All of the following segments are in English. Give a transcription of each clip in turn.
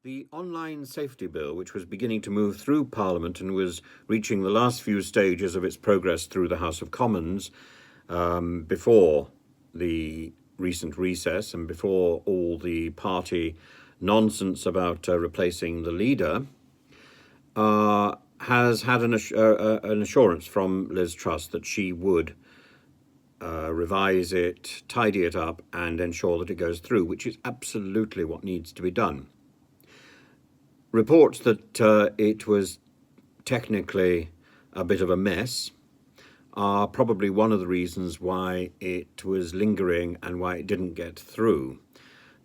The online safety bill, which was beginning to move through Parliament and was reaching the last few stages of its progress through the House of Commons before the recent recess and before all the party nonsense about replacing the leader, has had an assurance from Liz Truss that she would revise it, tidy it up, and ensure that it goes through, which is absolutely what needs to be done. Reports that it was technically a bit of a mess are probably one of the reasons why it was lingering and why it didn't get through.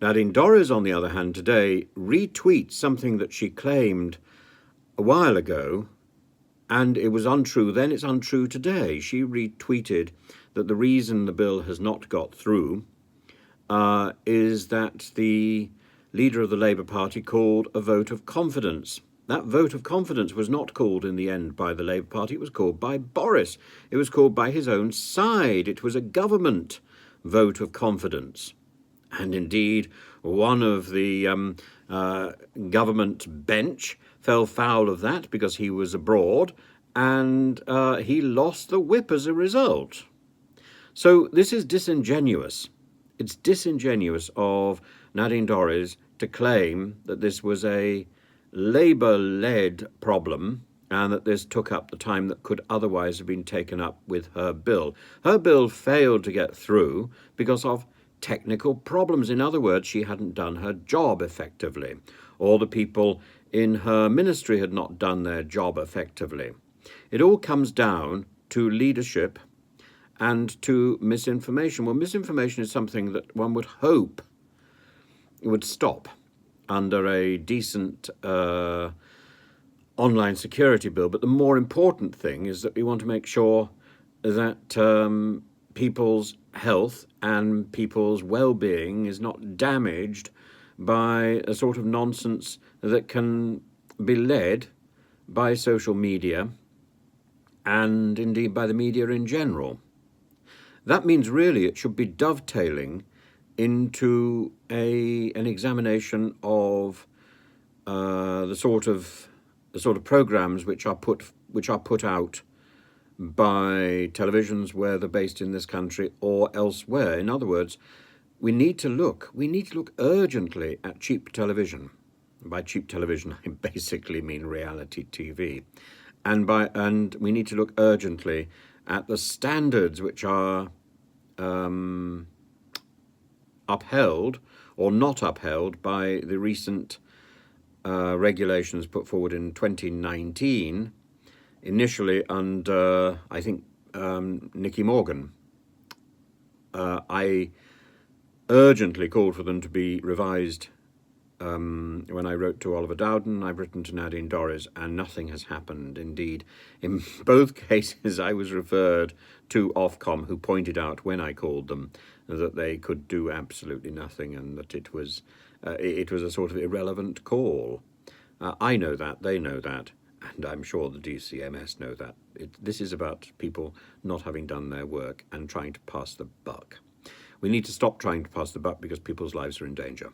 Nadine Dorries, on the other hand, today retweets something that she claimed a while ago, and it was untrue then, it's untrue today. She retweeted that the reason the bill has not got through is that the leader of the Labour Party called a vote of confidence. That vote of confidence was not called in the end by the Labour Party, it was called by Boris. It was called by his own side. It was a government vote of confidence. And indeed, one of the government bench fell foul of that because he was abroad, and he lost the whip as a result. So this is disingenuous. It's disingenuous of Nadine Dorries to claim that this was a Labour-led problem and that this took up the time that could otherwise have been taken up with her bill. Her bill failed to get through because of technical problems. In other words, she hadn't done her job effectively, or the people in her ministry had not done their job effectively. It all comes down to leadership and to misinformation. Well, misinformation is something that one would hope would stop under a decent online security bill. But the more important thing is that we want to make sure that people's health and people's well-being is not damaged by a sort of nonsense that can be led by social media and indeed by the media in general. That means really it should be dovetailing into an examination of the sort of programs which are put out by televisions, whether based in this country or elsewhere. In other words, we need to look urgently at cheap television. By cheap television, I basically mean reality TV, and we need to look urgently at the standards which are upheld or not upheld by the recent regulations put forward in 2019, initially under, I think, Nicky Morgan. I urgently called for them to be revised when I wrote to Oliver Dowden. I've written to Nadine Dorries, and nothing has happened. Indeed, in both cases, I was referred to Ofcom, who pointed out when I called them that they could do absolutely nothing and that it was a sort of irrelevant call. I know that, they know that, and I'm sure the DCMS know that. This is about people not having done their work and trying to pass the buck. We need to stop trying to pass the buck because people's lives are in danger.